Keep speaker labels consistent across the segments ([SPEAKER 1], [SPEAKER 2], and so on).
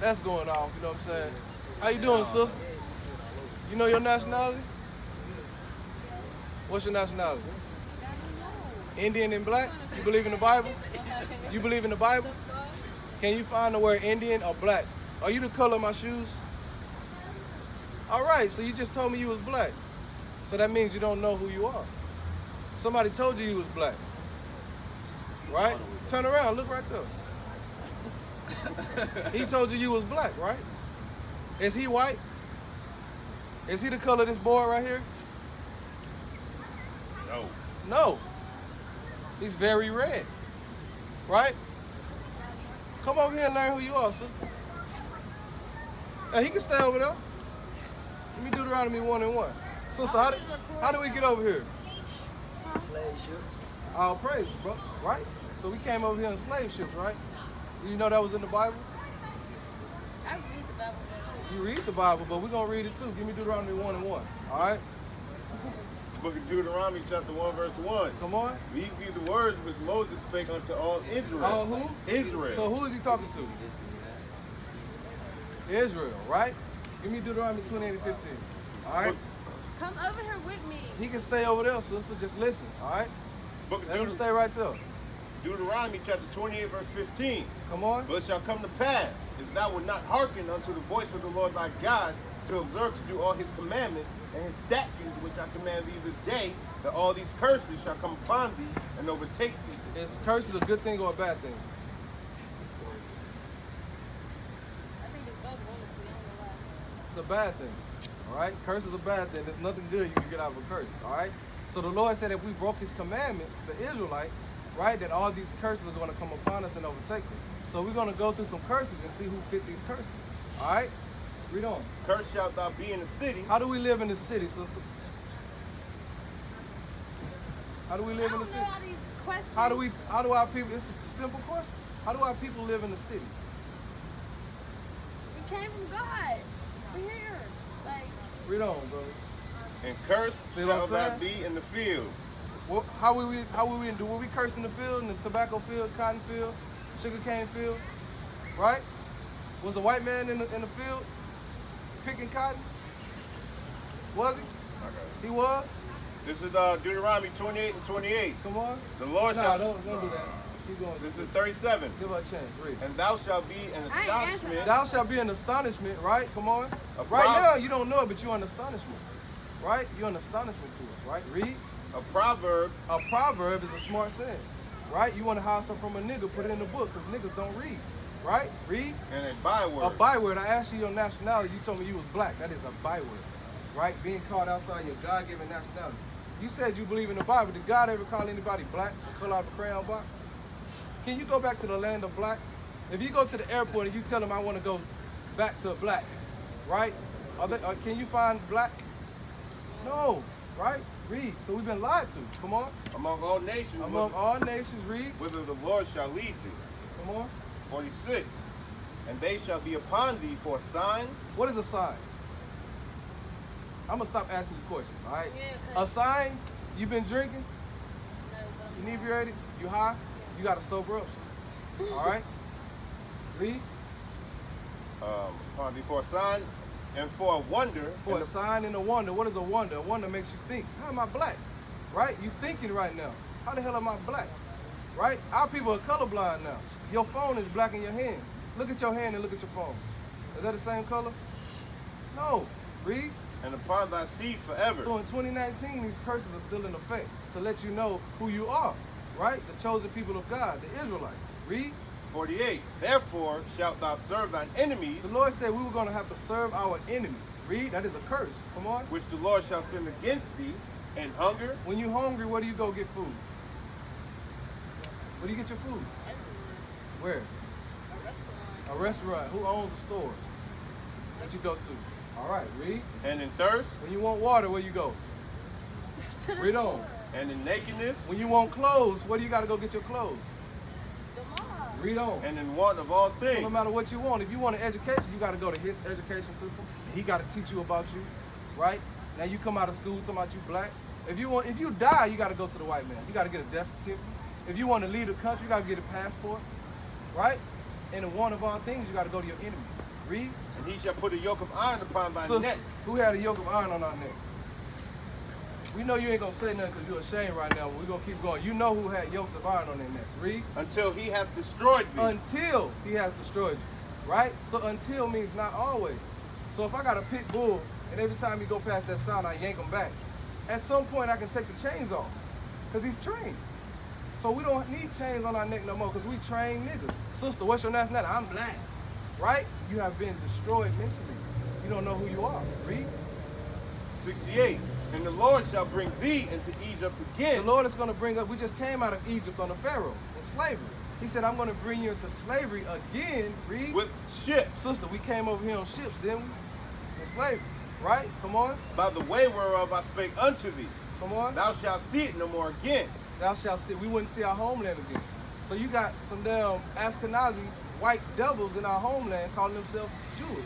[SPEAKER 1] That's going off, you know what I'm saying? How you doing, sister? You know your nationality? What's your nationality? Indian and black? You believe in the Bible? You believe in the Bible? Can you find the word Indian or black? Are you the color of my shoes? All right, so you just told me you was black. So that means you don't know who you are. Somebody told you was black. Right? Turn around, look right there. He told you was black, right? Is he white? Is he the color of this board right here?
[SPEAKER 2] No.
[SPEAKER 1] No. He's very red. Right? Come over here and learn who you are, sister. Hey, he can stay over there. Let me do Deuteronomy 1:1. Sister, how do we get over here?
[SPEAKER 3] Slave ships.
[SPEAKER 1] All praise, bro. Right? So we came over here in slave ships, right? You know that was in the Bible?
[SPEAKER 4] I read the Bible.
[SPEAKER 1] You read the Bible, but we're going to read it too. Give me Deuteronomy 1:1. All right?
[SPEAKER 2] Book of Deuteronomy chapter 1 verse 1.
[SPEAKER 1] Come on.
[SPEAKER 2] These be the words which Moses spake unto all Israel.
[SPEAKER 1] All who?
[SPEAKER 2] Israel.
[SPEAKER 1] So who is he talking to? Israel, right? Give me Deuteronomy 28:15. All right?
[SPEAKER 4] Come over here with me.
[SPEAKER 1] He can stay over there, sister. Just listen, all right?
[SPEAKER 2] Book of
[SPEAKER 1] Let him stay right there.
[SPEAKER 2] Deuteronomy chapter 28 verse 15.
[SPEAKER 1] Come on.
[SPEAKER 2] But it shall come to pass, if thou wilt not hearken unto the voice of the Lord thy God, to observe to do all his commandments and his statutes which I command thee this day, that all these curses shall come upon thee and overtake thee.
[SPEAKER 1] Is curses a good thing or a bad thing?
[SPEAKER 4] I think it's both, honestly. I don't know why.
[SPEAKER 1] It's a bad thing. All right? Curse is a bad thing. There's nothing good you can get out of a curse. All right? So the Lord said if we broke his commandments, the Israelite, right, that all these curses are going to come upon us and overtake us. So we're going to go through some curses and see who fit these curses. All right? Read on.
[SPEAKER 2] Cursed shalt thou be in the city.
[SPEAKER 1] How do we live in the city, sister? How do we live in the
[SPEAKER 4] I don't
[SPEAKER 1] city?
[SPEAKER 4] know all these questions.
[SPEAKER 1] How do our people, it's a simple question. How do our people live in the city?
[SPEAKER 4] We came from God. We're here. Like,
[SPEAKER 1] Read on, brother.
[SPEAKER 2] And cursed
[SPEAKER 1] See what I'm
[SPEAKER 2] shalt thou
[SPEAKER 1] saying?
[SPEAKER 2] be in the field.
[SPEAKER 1] Well, how will we curse in the field, in the tobacco field, cotton field, sugarcane field, right? Was the white man in the field picking cotton? Was he? He was?
[SPEAKER 2] This is Deuteronomy 28 and 28.
[SPEAKER 1] Come on.
[SPEAKER 2] The Lord
[SPEAKER 1] No,
[SPEAKER 2] shall...
[SPEAKER 1] don't do that. Keep going.
[SPEAKER 2] This is 37.
[SPEAKER 1] Give her a chance. Read.
[SPEAKER 2] And thou shalt be an
[SPEAKER 4] I ain't
[SPEAKER 2] astonishment.
[SPEAKER 1] Thou shalt be an astonishment, right? Come on.
[SPEAKER 2] A
[SPEAKER 1] Right
[SPEAKER 2] prob-
[SPEAKER 1] now, you don't know it, but you're an astonishment, right? You're an astonishment to us, right? Read.
[SPEAKER 2] A proverb.
[SPEAKER 1] A proverb is a smart saying, right? You want to hide something from a nigga, put it in the book, because niggas don't read, right? Read.
[SPEAKER 2] And a byword.
[SPEAKER 1] A byword. I asked you your nationality. You told me you was black. That is a byword, right? Being called outside your God-given nationality. You said you believe in the Bible. Did God ever call anybody black to fill out the crayon box? Can you go back to the land of black? If you go to the airport and you tell them I want to go back to black, right? Can you find black? No, right? Read. So we've been lied to. Come on.
[SPEAKER 2] Among all nations.
[SPEAKER 1] Among all nations, read.
[SPEAKER 2] Whither the Lord shall lead thee.
[SPEAKER 1] Come on.
[SPEAKER 2] 46. And they shall be upon thee for a sign.
[SPEAKER 1] What is a sign? I'm going to stop asking you questions, all right?
[SPEAKER 4] Yeah,
[SPEAKER 1] A sign, you've been drinking, inebriated, you high, you got to sober up. All right? Read.
[SPEAKER 2] Upon thee for a sign and for a wonder.
[SPEAKER 1] For a sign and a wonder. What is a wonder? A wonder makes you think, how am I black? Right? You thinking right now. How the hell am I black? Right? Our people are colorblind now. Your phone is black in your hand. Look at your hand and look at your phone. Is that the same color? No. Read.
[SPEAKER 2] And upon thy seed forever.
[SPEAKER 1] So in 2019, these curses are still in effect to let you know who you are, right? The chosen people of God, the Israelites. Read.
[SPEAKER 2] 48. Therefore shalt thou serve thine enemies,
[SPEAKER 1] The Lord said we were going to have to serve our enemies. Read. That is a curse. Come on.
[SPEAKER 2] which the Lord shall send against thee, and hunger.
[SPEAKER 1] When you're hungry, where do you go get food? Where do you get your food? Where? A restaurant. Who owns the store that you go to? All right, read.
[SPEAKER 2] And in thirst,
[SPEAKER 1] When you want water, where you go? Read on.
[SPEAKER 2] and in nakedness,
[SPEAKER 1] When you want clothes, where do you got to go get your clothes? Read on.
[SPEAKER 2] and in want of all
[SPEAKER 1] So no
[SPEAKER 2] things.
[SPEAKER 1] matter what you want, if you want an education, you got to go to his education system. He got to teach you about you, right? Now you come out of school talking about you black. If you die, you got to go to the white man. You got to get a death certificate. If you want to leave the country, you got to get a passport, right? And in one of all things, you got to go to your enemy. Read.
[SPEAKER 2] And he shall put a yoke of iron upon thy
[SPEAKER 1] Sister,
[SPEAKER 2] neck.
[SPEAKER 1] who had a yoke of iron on our neck? We know you ain't gonna say nothing because you're ashamed right now, but we're gonna keep going. You know who had yokes of iron on their neck. Read.
[SPEAKER 2] Until he hath destroyed thee.
[SPEAKER 1] Until he has destroyed you. Right? So until means not always. So if I got a pit bull and every time he go past that sign I yank him back, at some point I can take the chains off because he's trained. So we don't need chains on our neck no more because we trained niggas. Sister, what's your nationality? I'm black. Right? You have been destroyed mentally. You don't know who you are. Read.
[SPEAKER 2] 68. And the Lord shall bring thee into Egypt again.
[SPEAKER 1] The Lord is going to bring up, we just came out of Egypt on the Pharaoh in slavery. He said, I'm going to bring you into slavery again. Read.
[SPEAKER 2] With ships.
[SPEAKER 1] Sister, we came over here on ships, didn't we? In slavery. Right? Come on.
[SPEAKER 2] By the way whereof I spake unto thee.
[SPEAKER 1] Come on.
[SPEAKER 2] Thou shalt see it no more again.
[SPEAKER 1] Thou shalt see. We wouldn't see our homeland again. So you got some damn Ashkenazi white devils in our homeland calling themselves Jewish.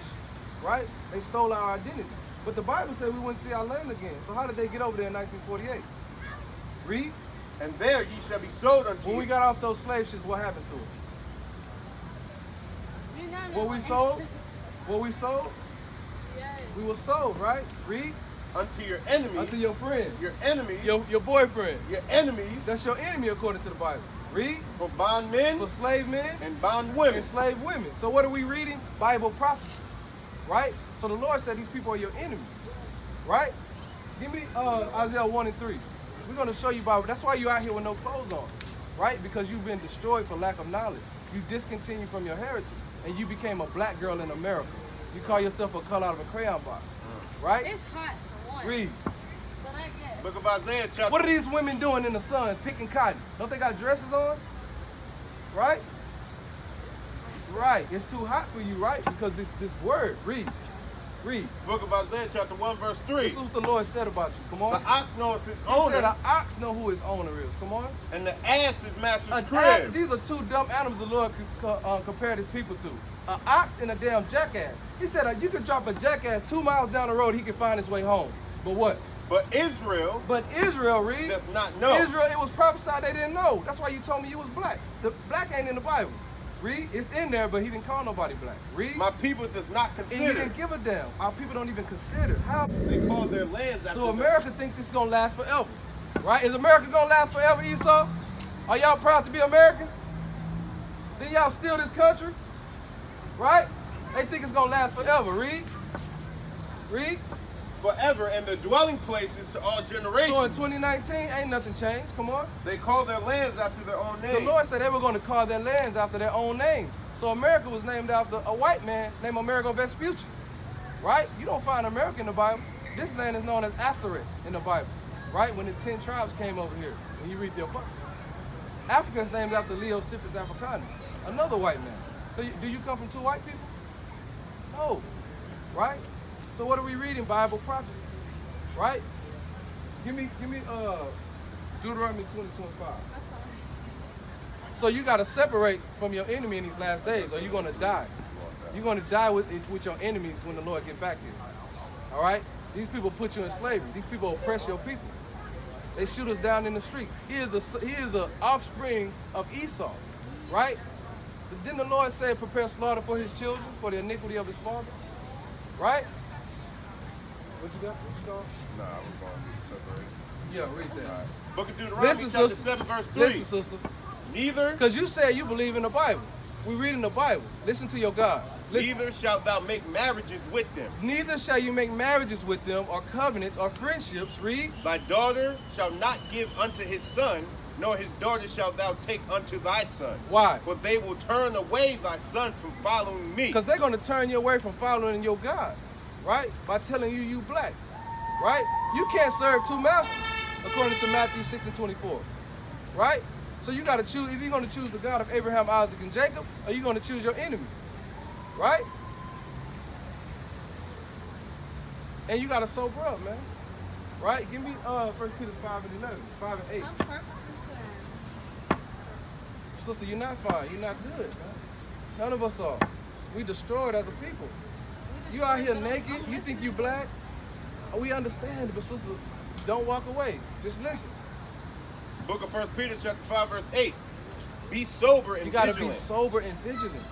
[SPEAKER 1] Right? They stole our identity. But the Bible said we wouldn't see our land again. So how did they get over there in 1948? Read.
[SPEAKER 2] And there ye shall be sold unto
[SPEAKER 1] When
[SPEAKER 2] you.
[SPEAKER 1] we got off those slave ships, what happened to us?
[SPEAKER 4] You know
[SPEAKER 1] What we sold? What we sold?
[SPEAKER 4] Yes.
[SPEAKER 1] We were sold, right? Read.
[SPEAKER 2] Unto your enemies.
[SPEAKER 1] Unto your friend.
[SPEAKER 2] Your enemies.
[SPEAKER 1] Your boyfriend.
[SPEAKER 2] Your enemies.
[SPEAKER 1] That's your enemy according to the Bible. Read.
[SPEAKER 2] For bondmen.
[SPEAKER 1] For slave men
[SPEAKER 2] And bondwomen.
[SPEAKER 1] and slave women. So what are we reading? Bible prophecy. Right? So the Lord said these people are your enemies. Right? Give me Isaiah 1 and 3. We're going to show you Bible. That's why you're out here with no clothes on. Right? Because you've been destroyed for lack of knowledge. You discontinued from your heritage. And you became a black girl in America. You call yourself a color out of a crayon box. Right?
[SPEAKER 4] It's hot for one.
[SPEAKER 1] Read.
[SPEAKER 4] But I guess.
[SPEAKER 2] Book of Isaiah chapter.
[SPEAKER 1] What are these women doing in the sun? Picking cotton. Don't they got dresses on? Right? Right. It's too hot for you, right? Because this word. Read. Read.
[SPEAKER 2] Book of Isaiah chapter 1 verse 3.
[SPEAKER 1] This is what the Lord said about you. Come on.
[SPEAKER 2] The ox knoweth his
[SPEAKER 1] He said
[SPEAKER 2] owner,
[SPEAKER 1] an ox know who his owner is. Come on.
[SPEAKER 2] and the ass his master's
[SPEAKER 1] An
[SPEAKER 2] crib.
[SPEAKER 1] ass, these are two dumb animals the Lord compared his people to. An ox and a damn jackass. He said you could drop a jackass 2 miles down the road, he can find his way home. But what?
[SPEAKER 2] But Israel
[SPEAKER 1] But Israel, read.
[SPEAKER 2] doth not know.
[SPEAKER 1] Israel, it was prophesied they didn't know. That's why you told me you was black. The black ain't in the Bible. Read. It's in there, but he didn't call nobody black. Read.
[SPEAKER 2] My people does not
[SPEAKER 1] And you
[SPEAKER 2] consider.
[SPEAKER 1] didn't give a damn. Our people don't even consider. How?
[SPEAKER 2] They call their lands after
[SPEAKER 1] So America think this is gonna last forever, right? Is America gonna last forever, Esau? Are y'all proud to be Americans? Then y'all steal this country, right? They think it's gonna last forever. Read. Read.
[SPEAKER 2] forever, and their dwelling places to all
[SPEAKER 1] So in
[SPEAKER 2] generations.
[SPEAKER 1] 2019, ain't nothing changed. Come on.
[SPEAKER 2] They call their lands after their own
[SPEAKER 1] The
[SPEAKER 2] name.
[SPEAKER 1] Lord said they were gonna call their lands after their own name. So America was named after a white man named Amerigo Vespucci, right? You don't find America in the Bible. This land is known as Aseret in the Bible, right? When the 10 tribes came over here, when you read their book. Africa is named after Leo Ciphus Africanus, another white man. Do you come from two white people? No, right? So what are we reading? Bible prophecy, right? Give me Deuteronomy 20:25. So you got to separate from your enemy in these last days, or you're going to die. You're going to die with your enemies when the Lord get back here. All right? These people put you in slavery. These people oppress your people. They shoot us down in the street. He is the offspring of Esau, right? But didn't the Lord say, prepare slaughter for his children, for the iniquity of his father? Right? What you got? What you got?
[SPEAKER 2] Nah, I was going to separate.
[SPEAKER 1] Yeah, read that.
[SPEAKER 2] Book of Deuteronomy
[SPEAKER 1] Listen,
[SPEAKER 2] chapter
[SPEAKER 1] sister.
[SPEAKER 2] 7 verse 3.
[SPEAKER 1] Listen, sister.
[SPEAKER 2] Neither,
[SPEAKER 1] Because you said you believe in the Bible. We read in the Bible. Listen to your God. Listen.
[SPEAKER 2] neither shalt thou make marriages with them.
[SPEAKER 1] Neither shall you make marriages with them, or covenants, or friendships. Read.
[SPEAKER 2] Thy daughter shall not give unto his son, nor his daughter shalt thou take unto thy son.
[SPEAKER 1] Why?
[SPEAKER 2] For they will turn away thy son from following me.
[SPEAKER 1] Because they're going to turn you away from following your God, right? By telling you black, right? You can't serve two masters, according to Matthew 6:24, right? So you got to choose. Either you're going to choose the God of Abraham, Isaac, and Jacob, or you're going to choose your enemy, right? And you got to sober up, man, right? Give me 1 Peter 5 and 11, 5 and 8.
[SPEAKER 4] I'm perfectly fine.
[SPEAKER 1] Sister, you're not fine. You're not good, man. None of us are. We destroyed as a people. You out here naked. You think you black? We understand, but sister, don't walk away. Just listen.
[SPEAKER 2] Book of 1 Peter chapter 5 verse 8. Be sober and
[SPEAKER 1] You got to be
[SPEAKER 2] vigilant.
[SPEAKER 1] sober and vigilant,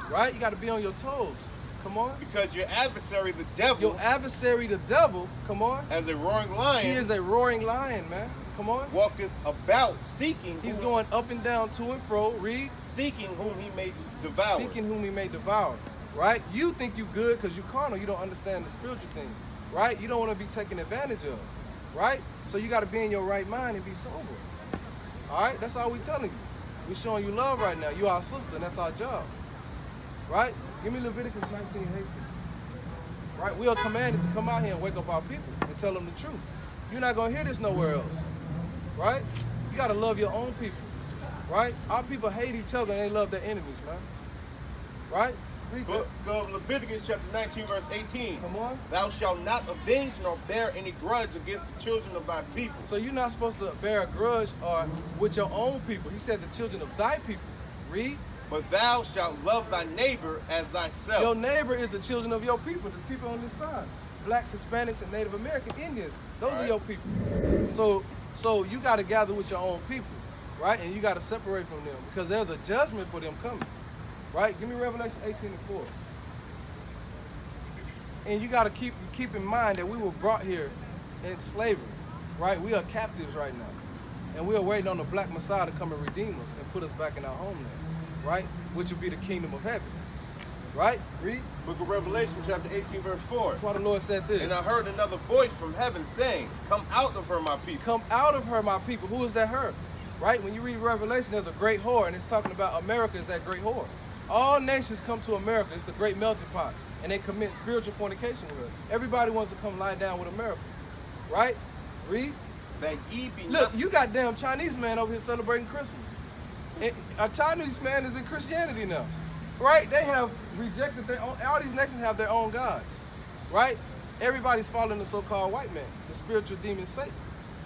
[SPEAKER 1] right? You got to be on your toes. Come on.
[SPEAKER 2] Because your adversary, the devil,
[SPEAKER 1] Your adversary, the devil, come on.
[SPEAKER 2] as a roaring lion,
[SPEAKER 1] He is a roaring lion, man. Come on.
[SPEAKER 2] walketh about seeking
[SPEAKER 1] He's
[SPEAKER 2] whom,
[SPEAKER 1] going up and down, to and fro. Read.
[SPEAKER 2] seeking whom he may devour.
[SPEAKER 1] Seeking whom he may devour. Right? You think you good because you carnal. You don't understand the spiritual thing. Right? You don't want to be taken advantage of. Right? So you got to be in your right mind and be sober. All right? That's all we telling you. We're showing you love right now. You our sister, and that's our job. Right? Give me Leviticus 19 and 18. Right? We are commanded to come out here and wake up our people and tell them the truth. You're not going to hear this nowhere else. Right? You got to love your own people. Right? Our people hate each other and they love their enemies, man. Right? Read that.
[SPEAKER 2] Go of Leviticus chapter 19, verse 18.
[SPEAKER 1] Come on.
[SPEAKER 2] Thou shalt not avenge nor bear any grudge against the children of thy people.
[SPEAKER 1] So you're not supposed to bear a grudge or with your own people. He said the children of thy people. Read.
[SPEAKER 2] But thou shalt love thy neighbor as thyself.
[SPEAKER 1] Your neighbor is the children of your people, the people on this side. Blacks, Hispanics, and Native American Indians. Those are your people. So you got to gather with your own people, right? And you got to separate from them because there's a judgment for them coming, right? Give me Revelation 18 and 4. And you got to keep in mind that we were brought here in slavery, right? We are captives right now. And we are waiting on the black Messiah to come and redeem us and put us back in our homeland, right? Which will be the kingdom of heaven, right? Read.
[SPEAKER 2] Book of Revelation chapter 18, verse 4.
[SPEAKER 1] That's why the Lord said this.
[SPEAKER 2] And I heard another voice from heaven saying, Come out of her, my people.
[SPEAKER 1] Come out of her, my people. Who is that her? Right? When you read Revelation, there's a great whore, and it's talking about America is that great whore. All nations come to America. It's the great melting pot, and they commit spiritual fornication with her. Everybody wants to come lie down with America, right? Read.
[SPEAKER 2] That ye be
[SPEAKER 1] Look,
[SPEAKER 2] not...
[SPEAKER 1] you got damn Chinese man over here celebrating Christmas. And a Chinese man is in Christianity now, right? They have rejected their own. All these nations have their own gods, right? Everybody's following the so-called white man, the spiritual demon Satan.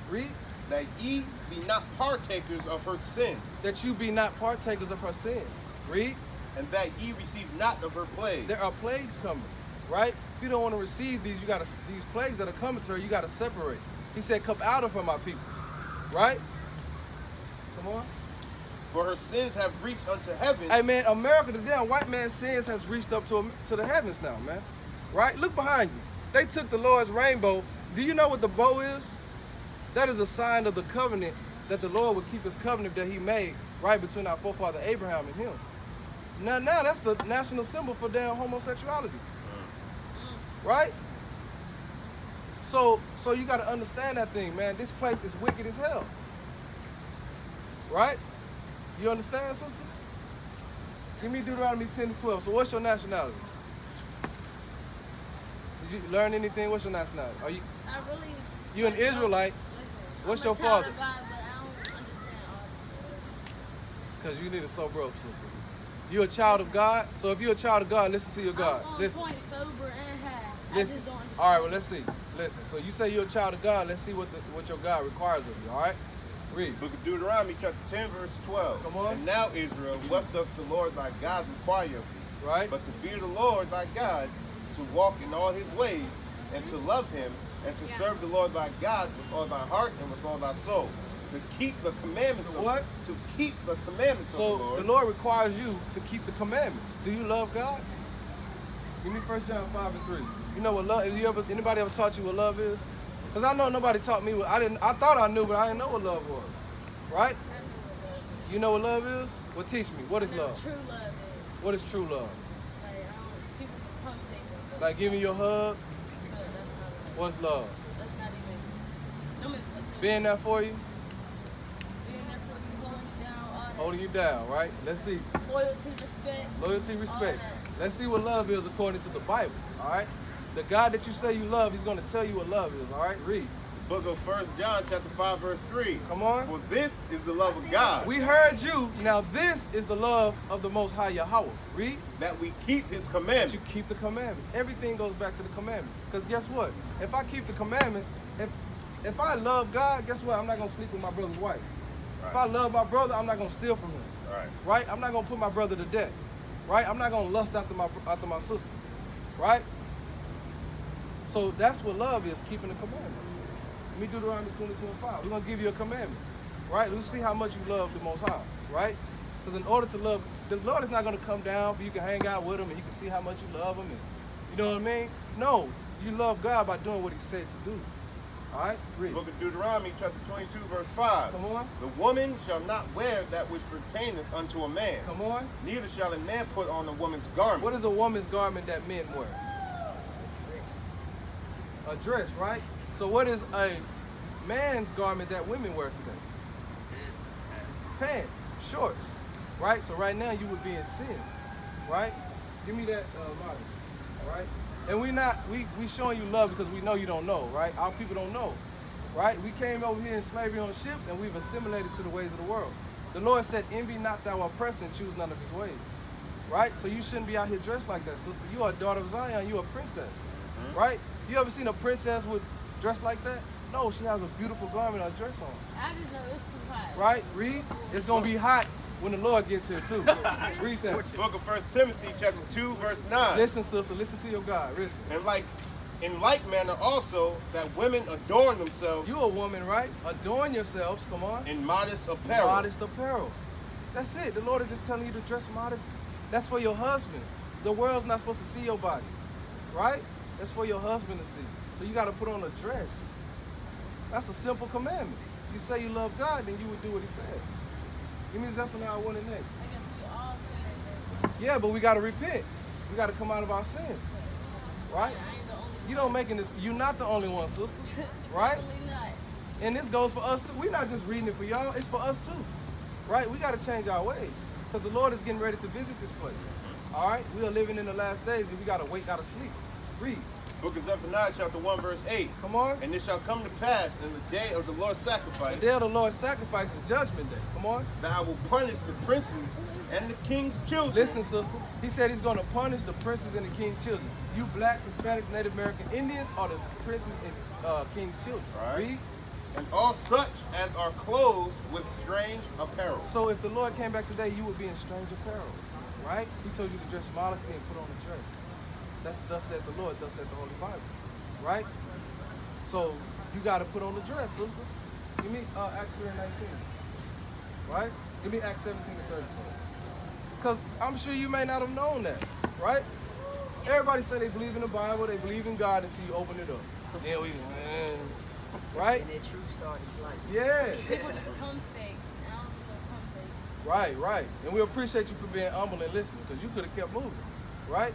[SPEAKER 1] Read.
[SPEAKER 2] That ye be not partakers of her sins,
[SPEAKER 1] That you be not partakers of her sins. Read.
[SPEAKER 2] and that ye receive not of her plagues.
[SPEAKER 1] There are plagues coming, right? If you don't want to receive these, you got to these plagues that are coming to her. You got to separate. He said, "Come out of her, my people." Right? Come on.
[SPEAKER 2] For her sins have reached unto heaven.
[SPEAKER 1] Hey man, America, the damn white man's sins has reached up to the heavens now, man. Right? Look behind you. They took the Lord's rainbow. Do you know what the bow is? That is a sign of the covenant that the Lord would keep his covenant that he made right between our forefather Abraham and him. Now that's the national symbol for damn homosexuality. Right? So you got to understand that thing, man. This place is wicked as hell. Right? You understand, sister? Give me Deuteronomy 10 to 12. So what's your nationality? Did you learn anything? What's your nationality? Are you
[SPEAKER 4] I really.
[SPEAKER 1] You an
[SPEAKER 4] like,
[SPEAKER 1] Israelite?
[SPEAKER 4] Listen,
[SPEAKER 1] What's
[SPEAKER 4] I'm a
[SPEAKER 1] your
[SPEAKER 4] child
[SPEAKER 1] father?
[SPEAKER 4] of God, but I don't understand all
[SPEAKER 1] Because you need to sober up, sister. You a child of God? So if you're a child of God, listen to your
[SPEAKER 4] this.
[SPEAKER 1] God.
[SPEAKER 4] I'm on
[SPEAKER 1] Listen.
[SPEAKER 4] point, sober and high. I
[SPEAKER 1] Listen.
[SPEAKER 4] just don't understand.
[SPEAKER 1] All right, well, let's see. Listen. So you say you're a child of God. Let's see what your God requires of you. All right? Read.
[SPEAKER 2] Book of Deuteronomy chapter 10, verse 12.
[SPEAKER 1] Come on.
[SPEAKER 2] And now, Israel, what doth the Lord thy God require of thee?
[SPEAKER 1] Right?
[SPEAKER 2] But to fear the Lord thy God, to walk in all his ways, and to love him, and to serve the Lord thy God with all thy heart and with all thy soul. To keep the commandments
[SPEAKER 1] To
[SPEAKER 2] of
[SPEAKER 1] what?
[SPEAKER 2] To keep the commandments
[SPEAKER 1] So
[SPEAKER 2] of the Lord.
[SPEAKER 1] the Lord requires you to keep the commandments. Do you love God? Give me 1 John 5 and 3. You know what love? Anybody ever taught you what love is? Because I know nobody taught me. I thought I knew, but I didn't know what love was. Right?
[SPEAKER 4] I know what love is.
[SPEAKER 1] You know what love is? Well, teach me. What is
[SPEAKER 4] I know
[SPEAKER 1] love?
[SPEAKER 4] True love is.
[SPEAKER 1] What is true love?
[SPEAKER 4] Like, people come say that.
[SPEAKER 1] Like giving you a hug.
[SPEAKER 4] No, that's not love.
[SPEAKER 1] What's love?
[SPEAKER 4] That's not even. No, it's
[SPEAKER 1] Being there for you,
[SPEAKER 4] being there for you, holding you down, all that.
[SPEAKER 1] holding you down. Right? Let's see.
[SPEAKER 4] Loyalty, respect.
[SPEAKER 1] Loyalty, respect.
[SPEAKER 4] that.
[SPEAKER 1] Let's see what love is according to the Bible. All right? The God that you say you love, he's going to tell you what love is. All right? Read.
[SPEAKER 2] Book of 1 John chapter 5, verse 3.
[SPEAKER 1] Come on.
[SPEAKER 2] For this is the love of God,
[SPEAKER 1] We heard you. Now this is the love of the Most High Yahweh. Read.
[SPEAKER 2] that we keep his
[SPEAKER 1] That
[SPEAKER 2] commandments.
[SPEAKER 1] you keep the commandments. Everything goes back to the commandments. Because guess what? If I keep the commandments, if I love God, guess what? I'm not going to sleep with my brother's wife. If I love my brother, I'm not going to steal from him.
[SPEAKER 2] Right.
[SPEAKER 1] Right? I'm not going to put my brother to death. Right? I'm not going to lust after my sister. Right? So that's what love is, keeping the commandments. Let me do Deuteronomy 22 and 5. We're going to give you a commandment. Right? Let's see how much you love the Most High. Right? Because in order to love, the Lord is not going to come down for you can hang out with him and he can see how much you love him. And, you know what I mean? No, you love God by doing what he said to do. All right? Read.
[SPEAKER 2] Book of Deuteronomy, chapter 22, verse 5.
[SPEAKER 1] Come on.
[SPEAKER 2] The woman shall not wear that which pertaineth unto a man.
[SPEAKER 1] Come on.
[SPEAKER 2] Neither shall a man put on a woman's garment.
[SPEAKER 1] What is a woman's garment that men wear? A dress, right? So what is a man's garment that women wear today? Pants, shorts, right? So right now you would be in sin, right? Give me that body, all right? And we showing you love because we know you don't know, right? Our people don't know, right? We came over here in slavery on ships and we've assimilated to the ways of the world. The Lord said, envy not thou oppressor and choose none of his ways, right? So you shouldn't be out here dressed like that, sister. You are a daughter of Zion, you a princess, right? You ever seen a princess with dressed like that? No, she has a beautiful garment or dress on.
[SPEAKER 4] I just know it's too hot.
[SPEAKER 1] Right? Read. It's going to be hot when the Lord gets here too. Read that.
[SPEAKER 2] Book of 1 Timothy, chapter 2, verse 9.
[SPEAKER 1] Listen, sister. Listen to your God. Listen.
[SPEAKER 2] And in like manner also, that women adorn themselves
[SPEAKER 1] You a woman, right? Adorn yourselves. Come on.
[SPEAKER 2] in modest apparel.
[SPEAKER 1] Modest apparel. That's it. The Lord is just telling you to dress modest. That's for your husband. The world's not supposed to see your body. Right? That's for your husband to see. So you got to put on a dress. That's a simple commandment. You say you love God, then you would do what he said. Give me Zephaniah 1 and 8.
[SPEAKER 4] I guess we all sin.
[SPEAKER 1] Yeah, but we got to repent. We got to come out of our sin. Right?
[SPEAKER 4] I ain't the only
[SPEAKER 1] You don't making this. You're not the only one, sister. Right?
[SPEAKER 4] Definitely not.
[SPEAKER 1] And this goes for us too. We're not just reading it for y'all. It's for us too. Right? We got to change our ways. Because the Lord is getting ready to visit this place. All right? We are living in the last days and we got to wake out of sleep. Read.
[SPEAKER 2] Book of Zephaniah, chapter 1, verse 8.
[SPEAKER 1] Come on.
[SPEAKER 2] And it shall come to pass in the day of the Lord's
[SPEAKER 1] The
[SPEAKER 2] sacrifice
[SPEAKER 1] day of the Lord's sacrifice is judgment day. Come on.
[SPEAKER 2] that I will punish the princes and the king's children.
[SPEAKER 1] Listen, sister. He said he's going to punish the princes and the king's children. You blacks, Hispanics, Native American Indians are the princes and king's children.
[SPEAKER 2] Right.
[SPEAKER 1] Read.
[SPEAKER 2] And all such as are clothed with strange apparel.
[SPEAKER 1] So if the Lord came back today, you would be in strange apparel. Right? He told you to dress modestly and put on a dress. That's thus said the Lord, thus said the Holy Bible. Right? So you got to put on the dress, sister. Give me Acts 3 and 19. Right? Give me Acts 17 and 34. Because I'm sure you may not have known that. Right? Everybody say they believe in the Bible, they believe in God until you open it up. Then we, right?
[SPEAKER 3] And that truth started slicing.
[SPEAKER 1] Yeah.
[SPEAKER 4] People just come fake. And I don't think they'll come fake.
[SPEAKER 1] Right, right. And we appreciate you for being humble and listening because you could have kept moving. Right?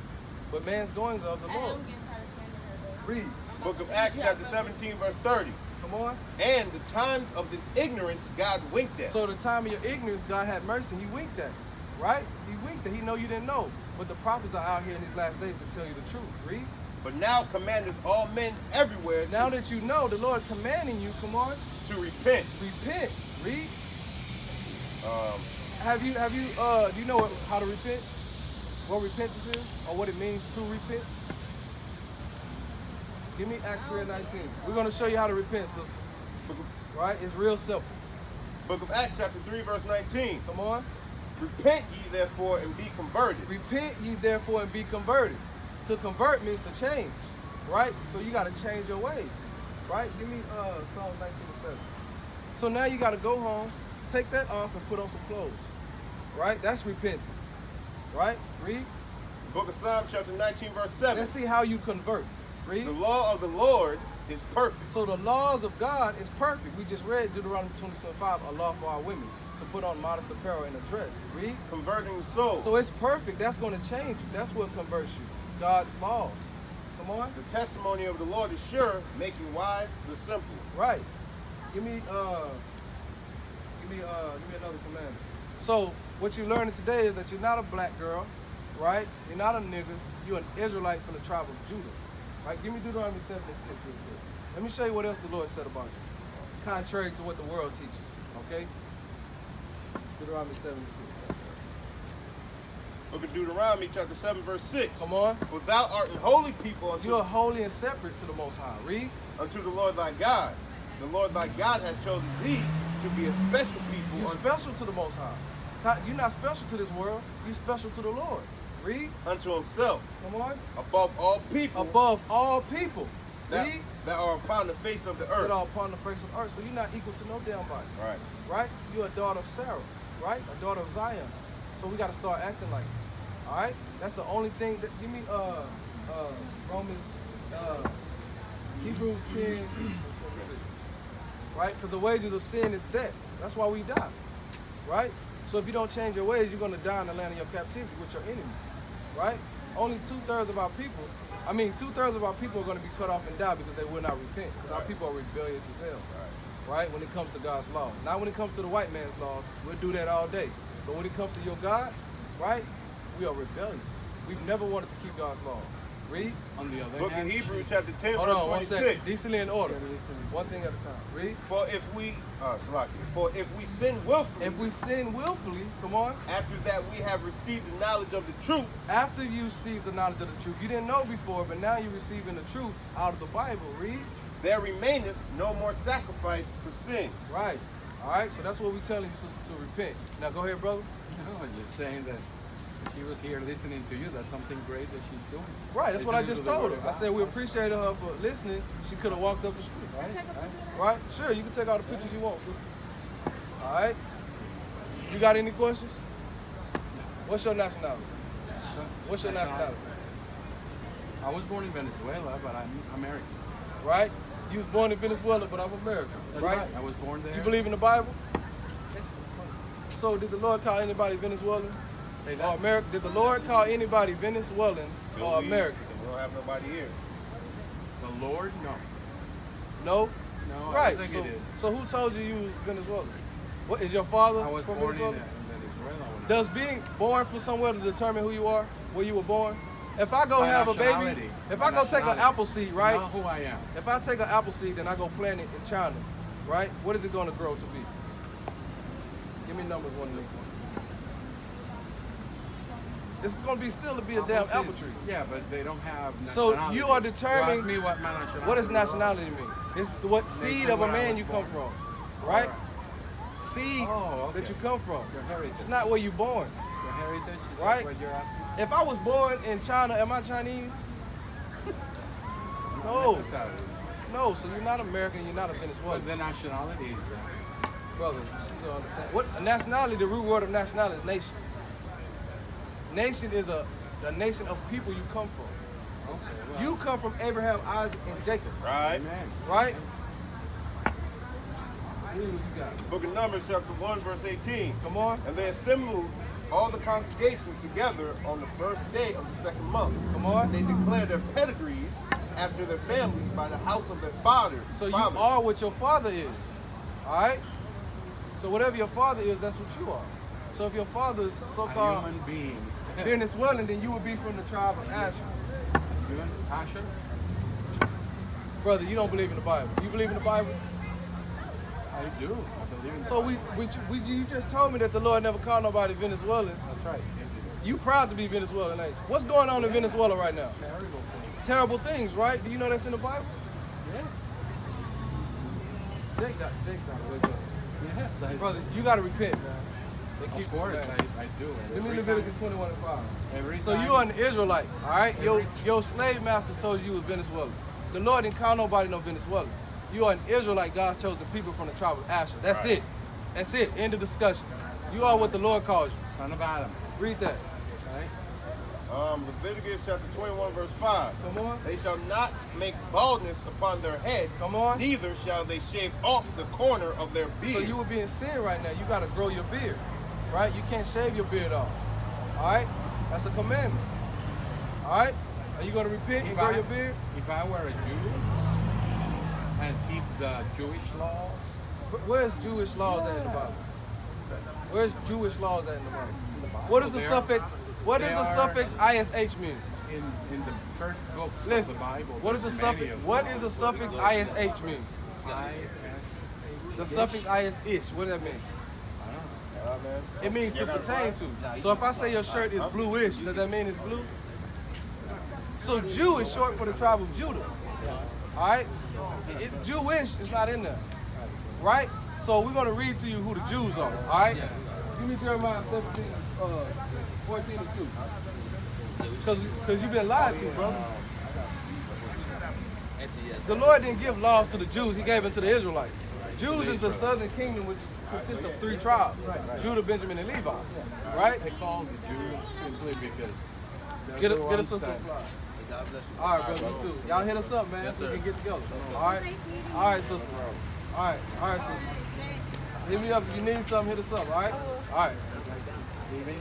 [SPEAKER 1] But man's goings are of the
[SPEAKER 4] I
[SPEAKER 1] Lord.
[SPEAKER 4] am getting tired of standing here though.
[SPEAKER 1] Read.
[SPEAKER 2] Book of Acts, chapter 17, verse 30.
[SPEAKER 1] Come on.
[SPEAKER 2] And the times of this ignorance God winked at.
[SPEAKER 1] So the time of your ignorance, God had mercy. He winked at you. Right? He winked at. He know you didn't know. But the prophets are out here in these last days to tell you the truth. Read.
[SPEAKER 2] But now commandeth all men everywhere
[SPEAKER 1] Now that you know, the Lord commanding you, come on,
[SPEAKER 2] to repent.
[SPEAKER 1] repent. Read.
[SPEAKER 2] Um,
[SPEAKER 1] Do you know how to repent? What repentance is? Or what it means to repent? Give me Acts 3 and 19. We're going to show you how to repent, sister. Right? It's real simple.
[SPEAKER 2] Book of Acts, chapter 3, verse 19.
[SPEAKER 1] Come on.
[SPEAKER 2] Repent ye therefore and be converted.
[SPEAKER 1] Repent ye therefore and be converted. To convert means to change. Right? So you got to change your ways. Right? Give me Psalm 19 and 7. So now you got to go home, take that off and put on some clothes. Right? That's repentance. Right? Read.
[SPEAKER 2] Book of Psalm, chapter 19, verse 7.
[SPEAKER 1] Let's see how you convert. Read.
[SPEAKER 2] The law of the Lord is perfect.
[SPEAKER 1] So the laws of God is perfect. We just read Deuteronomy 20:5, a law for our women to put on modest apparel and a dress. Read.
[SPEAKER 2] Converting the soul.
[SPEAKER 1] So it's perfect. That's going to change you. That's what converts you. God's laws. Come on.
[SPEAKER 2] The testimony of the Lord is sure, making wise the simple.
[SPEAKER 1] Right. Give me another commandment. So what you're learning today is that you're not a black girl, right? You're not a nigga. You're an Israelite from the tribe of Judah. Right? Give me Deuteronomy 7 and 6 real quick. Let me show you what else the Lord said about you. Contrary to what the world teaches. Okay? Deuteronomy 7 and 6.
[SPEAKER 2] Book of Deuteronomy, chapter 7, verse 6.
[SPEAKER 1] Come on.
[SPEAKER 2] For thou art an holy people
[SPEAKER 1] You are holy and separate to the Most High. Read.
[SPEAKER 2] unto the Lord thy God. The Lord thy God hath chosen thee to be a special people.
[SPEAKER 1] You're special to the Most High. You're not special to this world. You're special to the Lord. Read.
[SPEAKER 2] Unto himself,
[SPEAKER 1] Come on.
[SPEAKER 2] above all people
[SPEAKER 1] Above all people.
[SPEAKER 2] that,
[SPEAKER 1] Read.
[SPEAKER 2] that are upon the face of the
[SPEAKER 1] That
[SPEAKER 2] earth.
[SPEAKER 1] are upon the face of the earth. So you're not equal to no damn body.
[SPEAKER 2] Right.
[SPEAKER 1] Right? You're a daughter of Sarah. right? A daughter of Zion. So we got to start acting like it. All right? That's the only thing that, give me Romans, Hebrews 10, right? Because the wages of sin is death. That's why we die, right? So if you don't change your ways, you're going to die in the land of your captivity with your enemies, right? Only 2/3 of our people, are going to be cut off and die because they will not repent. Because our people are rebellious as hell, right? When it comes to God's law. Not when it comes to the white man's law, we'll do that all day. But when it comes to your God, right, we are rebellious. We've never wanted to keep God's law. Read.
[SPEAKER 5] On the other
[SPEAKER 2] Book of
[SPEAKER 5] hand,
[SPEAKER 2] Hebrews chapter 10,
[SPEAKER 1] Hold
[SPEAKER 2] verse
[SPEAKER 1] on, 1 second.
[SPEAKER 2] 26.
[SPEAKER 1] Decently in order. One thing at a time. Read.
[SPEAKER 2] For if we sin willfully,
[SPEAKER 1] If we sin willfully, come on.
[SPEAKER 2] after that we have received the knowledge of the truth,
[SPEAKER 1] After you receive the knowledge of the truth, you didn't know before, but now you're receiving the truth out of the Bible. Read.
[SPEAKER 2] there remaineth no more sacrifice for sins.
[SPEAKER 1] Right. All right. So that's what we're telling you, sister, to repent. Now go ahead, brother.
[SPEAKER 5] no, you're saying that she was here listening to you. That's something great that she's doing.
[SPEAKER 1] Right. That's what I
[SPEAKER 5] Listening
[SPEAKER 1] just
[SPEAKER 5] to the
[SPEAKER 1] told
[SPEAKER 5] word
[SPEAKER 1] her.
[SPEAKER 5] of
[SPEAKER 1] I said we
[SPEAKER 5] God.
[SPEAKER 1] appreciated her for listening. She could have walked up the street.
[SPEAKER 5] Right?
[SPEAKER 4] Take a
[SPEAKER 5] Right?
[SPEAKER 4] picture of that.
[SPEAKER 1] Right? Sure. You can take all the pictures you want, sister. All right. You got any questions? What's your nationality?
[SPEAKER 5] So,
[SPEAKER 1] What's your nationality?
[SPEAKER 5] I was born in Venezuela, but I'm American.
[SPEAKER 1] Right? You was born in Venezuela, but I'm American.
[SPEAKER 5] That's
[SPEAKER 1] Right?
[SPEAKER 5] right. I was born there.
[SPEAKER 1] You believe in the Bible?
[SPEAKER 5] Yes, of course.
[SPEAKER 1] So did the Lord call anybody Venezuelan
[SPEAKER 5] Say
[SPEAKER 1] or
[SPEAKER 5] that.
[SPEAKER 1] American? Did the Lord call anybody Venezuelan
[SPEAKER 2] So
[SPEAKER 1] or
[SPEAKER 2] we-
[SPEAKER 1] American?
[SPEAKER 2] We don't have nobody here.
[SPEAKER 5] The Lord? No.
[SPEAKER 1] No?
[SPEAKER 5] No,
[SPEAKER 1] Right.
[SPEAKER 5] I don't think it is.
[SPEAKER 1] So who told you was Venezuelan? What is your father
[SPEAKER 5] I was
[SPEAKER 1] from
[SPEAKER 5] born in
[SPEAKER 1] Venezuela?
[SPEAKER 5] Venezuela. when I-
[SPEAKER 1] Does being born from somewhere to determine who you are, where you were born? If I go
[SPEAKER 5] My
[SPEAKER 1] have a baby,
[SPEAKER 5] nationality.
[SPEAKER 1] if
[SPEAKER 5] My
[SPEAKER 1] I go take an
[SPEAKER 5] nationality.
[SPEAKER 1] apple seed, right?
[SPEAKER 5] Not who I am.
[SPEAKER 1] If I take an apple seed and I go plant it in China, right? What is it going to grow to be? Give me numbers 1 to 8. It's going to be still to be a damn apple tree.
[SPEAKER 5] Yeah, but they don't have
[SPEAKER 1] So
[SPEAKER 5] nationality.
[SPEAKER 1] you are determining-
[SPEAKER 5] You asked me what my nationality
[SPEAKER 1] What does
[SPEAKER 5] was.
[SPEAKER 1] nationality mean? It's what seed of a
[SPEAKER 5] where I
[SPEAKER 1] man
[SPEAKER 5] was
[SPEAKER 1] you
[SPEAKER 5] born.
[SPEAKER 1] come from, right? Seed
[SPEAKER 5] Oh,
[SPEAKER 1] that
[SPEAKER 5] okay.
[SPEAKER 1] you come from.
[SPEAKER 5] Your heritage.
[SPEAKER 1] It's not where you born.
[SPEAKER 5] Your heritage is
[SPEAKER 1] Right?
[SPEAKER 5] what you're asking?
[SPEAKER 1] If I was born in China, am I Chinese?
[SPEAKER 5] Not
[SPEAKER 1] No.
[SPEAKER 5] necessarily.
[SPEAKER 1] No, so you're not American, you're not a
[SPEAKER 5] But
[SPEAKER 1] Venezuelan.
[SPEAKER 5] the nationality is that.
[SPEAKER 1] Brother, you still understand. What nationality, the root word of nationality is nation. Nation is a nation of people you come from.
[SPEAKER 5] Okay, well,
[SPEAKER 1] You come from Abraham, Isaac, and Jacob,
[SPEAKER 2] Right?
[SPEAKER 5] amen.
[SPEAKER 1] right? Read what you got.
[SPEAKER 2] Book of Numbers chapter 1, verse 18.
[SPEAKER 1] Come on,
[SPEAKER 2] And they assembled all the congregations together on the first day of the second month.
[SPEAKER 1] come on.
[SPEAKER 2] They declared their pedigrees after their families by the house of their fathers.
[SPEAKER 1] So you are what your father is, all right? So whatever your father is, that's what you are. So if your father is
[SPEAKER 5] A
[SPEAKER 1] so-called
[SPEAKER 5] human being.
[SPEAKER 1] Venezuelan, then you would be from the tribe of Asher.
[SPEAKER 5] Human? Asher?
[SPEAKER 1] Brother, you don't believe in the Bible. You believe in the Bible?
[SPEAKER 5] I do. I believe in
[SPEAKER 1] So
[SPEAKER 5] that.
[SPEAKER 1] you just told me that the Lord never called nobody Venezuelan.
[SPEAKER 5] That's right.
[SPEAKER 1] You proud to be Venezuelan, ain't you? What's going on in Venezuela right now?
[SPEAKER 5] Terrible thing.
[SPEAKER 1] Terrible things, right? Do you know that's in the Bible?
[SPEAKER 5] Yes.
[SPEAKER 1] Jake got to wake up.
[SPEAKER 5] Yes. I,
[SPEAKER 1] Brother, you got to repent, man. They keep-
[SPEAKER 5] of course,
[SPEAKER 1] man.
[SPEAKER 5] I do.
[SPEAKER 1] Give me
[SPEAKER 5] Every
[SPEAKER 1] Leviticus
[SPEAKER 5] time-
[SPEAKER 1] 21:5.
[SPEAKER 5] Every
[SPEAKER 1] So
[SPEAKER 5] time.
[SPEAKER 1] you are an Israelite, all right?
[SPEAKER 5] Every-
[SPEAKER 1] Your slave master told you was Venezuelan. The Lord didn't call nobody no Venezuelan. You are an Israelite, God's chosen people from the tribe of Asher. That's
[SPEAKER 2] Right.
[SPEAKER 1] it. That's it. End of discussion. You are what the Lord calls you.
[SPEAKER 5] Son of Adam.
[SPEAKER 1] Read that.
[SPEAKER 5] Right?
[SPEAKER 2] Leviticus chapter 21, verse 5.
[SPEAKER 1] Come on.
[SPEAKER 2] They shall not make baldness upon their head,
[SPEAKER 1] Come on.
[SPEAKER 2] neither shall they shave off the corner of their beard.
[SPEAKER 1] So you would be in sin right now. You got to grow your beard, right? You can't shave your beard off. All right? That's a commandment. All right? Are you going to repent and grow your beard?
[SPEAKER 5] If I were a Jew and keep the Jewish laws,
[SPEAKER 1] Where's Jewish laws at in the Bible? Where's Jewish laws at in the Bible?
[SPEAKER 5] in the Bible,
[SPEAKER 1] What is the
[SPEAKER 5] they are-
[SPEAKER 1] suffix? What does
[SPEAKER 5] they
[SPEAKER 1] the
[SPEAKER 5] are-
[SPEAKER 1] suffix ISH mean?
[SPEAKER 5] in the first books
[SPEAKER 1] Listen.
[SPEAKER 5] of the Bible?
[SPEAKER 1] What is the
[SPEAKER 5] there's many
[SPEAKER 1] suffix?
[SPEAKER 5] of
[SPEAKER 1] What
[SPEAKER 5] them.
[SPEAKER 1] is the suffix ISH mean?
[SPEAKER 5] ISH.
[SPEAKER 1] The suffix ISH. What does that mean?
[SPEAKER 5] I don't know.
[SPEAKER 2] man.
[SPEAKER 1] It means to pertain to. So if I say your shirt is bluish, does that mean it's blue? So Jew is short for the tribe of Judah. All right? Jewish is not in there. Right? So we're going to read to you who the Jews are. All right?
[SPEAKER 5] Yeah.
[SPEAKER 1] Give me Jeremiah 17, 14 and 2. Because you've been lied to, brother. The Lord didn't give laws to the Jews. He gave it to the Israelites. Jews is the southern kingdom, which is consists of 3 tribes: Judah, Benjamin, and Levi. Right?
[SPEAKER 5] They call the Jews simply because they're
[SPEAKER 1] Get
[SPEAKER 5] the
[SPEAKER 1] us
[SPEAKER 5] ones
[SPEAKER 1] some
[SPEAKER 5] that-
[SPEAKER 1] supplies.
[SPEAKER 3] God bless you.
[SPEAKER 1] All right, brother, you too. Y'all hit us up, man,
[SPEAKER 3] Yes,
[SPEAKER 1] so we
[SPEAKER 3] sir.
[SPEAKER 1] can get together. All right? All right, sister. All right, sister. Hit me up if you need something, hit us up, all right? All right.
[SPEAKER 5] leaving.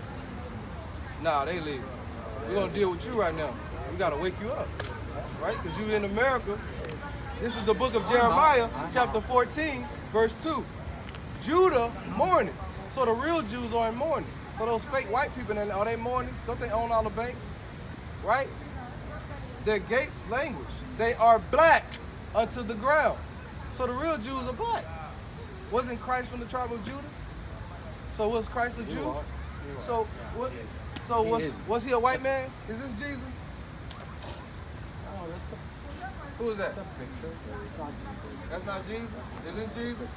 [SPEAKER 1] Nah, they leave. We're going to deal with you right now. We got to wake you up, right? Because you in America. This is the book of Jeremiah, chapter 14, verse 2. Judah mourning. So the real Jews are in mourning. So those fake white people, are they mourning? Don't they own all the banks? Right? Their gates languish. They are black unto the ground. So the real Jews are black. Wasn't Christ from the tribe of Judah? So was Christ a Jew? So what? So was he a white man? Is this Jesus?
[SPEAKER 5] Oh, that's
[SPEAKER 1] Who is that?
[SPEAKER 5] a picture. It's not Jesus.
[SPEAKER 1] That's not Jesus? Is this Jesus?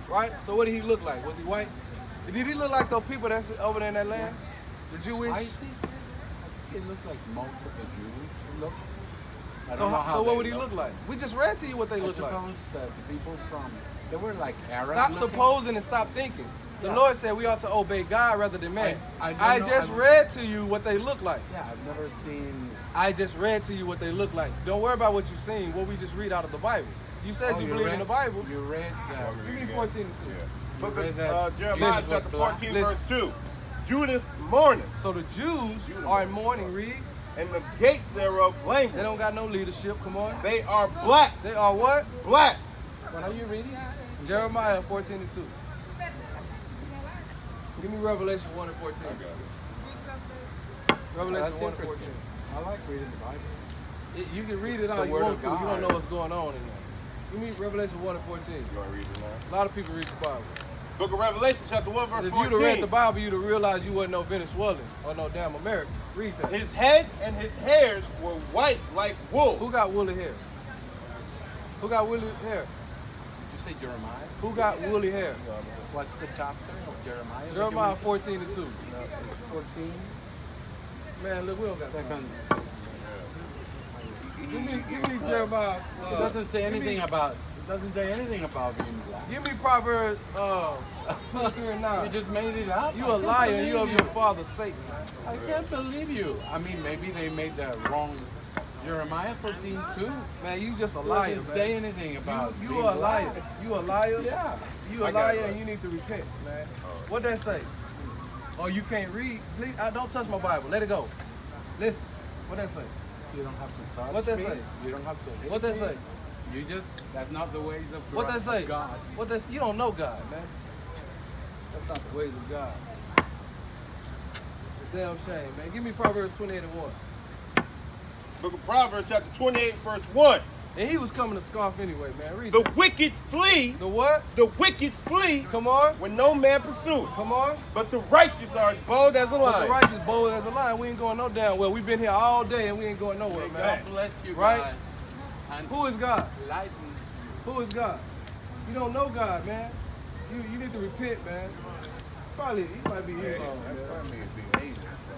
[SPEAKER 1] Right? So what did he look like? Was he white? Did he look like those people that's over there in that land? The Jewish?
[SPEAKER 5] I think it looks like most of the Jews look. I
[SPEAKER 1] So,
[SPEAKER 5] don't know how
[SPEAKER 1] so what
[SPEAKER 5] they
[SPEAKER 1] would he look like? We just read to you what they
[SPEAKER 5] I
[SPEAKER 1] look like.
[SPEAKER 5] suppose that the people from they were like Arab.
[SPEAKER 1] Stop
[SPEAKER 5] looking.
[SPEAKER 1] supposing and stop thinking. The
[SPEAKER 5] Yeah.
[SPEAKER 1] Lord said we ought to obey God rather than man.
[SPEAKER 5] I don't
[SPEAKER 1] I
[SPEAKER 5] know.
[SPEAKER 1] just
[SPEAKER 5] I've-
[SPEAKER 1] read to you what they look like.
[SPEAKER 5] Yeah, I've never seen.
[SPEAKER 1] I just read to you what they look like. Don't worry about what you've seen, what we just read out of the Bible. You said
[SPEAKER 5] Oh,
[SPEAKER 1] you
[SPEAKER 5] you
[SPEAKER 1] believe
[SPEAKER 5] read,
[SPEAKER 1] in the Bible.
[SPEAKER 5] You read.
[SPEAKER 1] Give me 14 and 2.
[SPEAKER 2] Book
[SPEAKER 5] read
[SPEAKER 2] of
[SPEAKER 5] that
[SPEAKER 2] Jeremiah
[SPEAKER 5] Jesus was
[SPEAKER 2] chapter
[SPEAKER 5] black.
[SPEAKER 2] 14,
[SPEAKER 1] Listen.
[SPEAKER 2] verse 2. Judah mourning,
[SPEAKER 1] So the Jews are in mourning, read.
[SPEAKER 2] and the gates thereof
[SPEAKER 1] They
[SPEAKER 2] languish.
[SPEAKER 1] don't got no leadership, come on.
[SPEAKER 2] They are black,
[SPEAKER 1] They are what?
[SPEAKER 2] black.
[SPEAKER 5] What are you reading?
[SPEAKER 1] Jeremiah 14 and 2. Give me Revelation 1 and 14. Revelation
[SPEAKER 5] That's
[SPEAKER 1] 1 and 14.
[SPEAKER 5] interesting. I like reading the Bible.
[SPEAKER 1] You can read it
[SPEAKER 5] the
[SPEAKER 1] all you
[SPEAKER 5] word
[SPEAKER 1] want
[SPEAKER 5] of
[SPEAKER 1] to. You don't
[SPEAKER 5] God.
[SPEAKER 1] know what's going on in there. Give me Revelation 1 and 14.
[SPEAKER 2] You want to read it now?
[SPEAKER 1] A lot of people read the Bible.
[SPEAKER 2] Book of Revelation chapter 1, verse
[SPEAKER 1] If you'd
[SPEAKER 2] 14.
[SPEAKER 1] have read the Bible, you'd have realized you wasn't no Venezuelan or no damn American. Read that.
[SPEAKER 2] His head and his hairs were white like wool.
[SPEAKER 1] Who got woolly hair? Who got woolly hair?
[SPEAKER 5] Did you say Jeremiah?
[SPEAKER 1] Who got woolly hair?
[SPEAKER 5] What's the chapter of Jeremiah? that
[SPEAKER 1] Jeremiah
[SPEAKER 5] you
[SPEAKER 1] 14 and 2.
[SPEAKER 5] read? 14.
[SPEAKER 1] Man, look, we don't got time.
[SPEAKER 5] Second.
[SPEAKER 1] Give me Jeremiah.
[SPEAKER 5] It doesn't say anything about. It doesn't say anything about being black.
[SPEAKER 1] Give me Proverbs 23 and
[SPEAKER 5] You
[SPEAKER 1] 9.
[SPEAKER 5] just made it up.
[SPEAKER 1] You
[SPEAKER 5] I
[SPEAKER 1] a
[SPEAKER 5] can't
[SPEAKER 1] liar.
[SPEAKER 5] believe
[SPEAKER 1] You of your father Satan.
[SPEAKER 5] I can't believe you. I mean, maybe they made the wrong. Jeremiah 14:2.
[SPEAKER 1] Man, you just a
[SPEAKER 5] It
[SPEAKER 1] liar,
[SPEAKER 5] doesn't say
[SPEAKER 1] man.
[SPEAKER 5] anything about.
[SPEAKER 1] You
[SPEAKER 5] being
[SPEAKER 1] a liar.
[SPEAKER 5] black.
[SPEAKER 1] You a liar.
[SPEAKER 5] Yeah.
[SPEAKER 1] You a
[SPEAKER 2] I got
[SPEAKER 1] liar
[SPEAKER 2] it,
[SPEAKER 1] and you need to repent, man. What that say? Oh, you can't read? Please, don't touch my Bible. Let it go. Listen. What that say?
[SPEAKER 5] You don't have to touch
[SPEAKER 1] What that
[SPEAKER 5] me.
[SPEAKER 1] say?
[SPEAKER 5] You don't have to hit
[SPEAKER 1] What that
[SPEAKER 5] me.
[SPEAKER 1] say?
[SPEAKER 5] You just. That's not the ways of
[SPEAKER 1] What that say?
[SPEAKER 5] God.
[SPEAKER 1] What that? You don't know God, man. That's not the ways of God. It's a damn shame, man. Give me Proverbs 28 and 1.
[SPEAKER 2] Book of Proverbs chapter 28, verse 1.
[SPEAKER 1] And he was coming to scoff anyway, man. Read
[SPEAKER 2] The
[SPEAKER 1] that.
[SPEAKER 2] wicked flee,
[SPEAKER 1] The what?
[SPEAKER 2] the wicked flee
[SPEAKER 1] Come on.
[SPEAKER 2] when no man pursues.
[SPEAKER 1] Come on.
[SPEAKER 2] But the righteous are as bold as a
[SPEAKER 1] But the
[SPEAKER 2] lion.
[SPEAKER 1] righteous bold as a lion. We ain't going no damn well. We've been here all day and we ain't going nowhere, man.
[SPEAKER 5] God bless you
[SPEAKER 1] Right?
[SPEAKER 5] guys. And
[SPEAKER 1] Who is God?
[SPEAKER 5] lighten.
[SPEAKER 1] Who is God? You don't know God, man. You need to repent, man. Probably he might be Elon, man.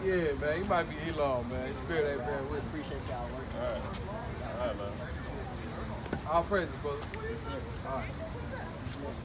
[SPEAKER 1] Yeah, man. He might be Elon, man. His spirit ain't bad. We appreciate y'all working.
[SPEAKER 2] All right, man.
[SPEAKER 1] All praises, brother. All right.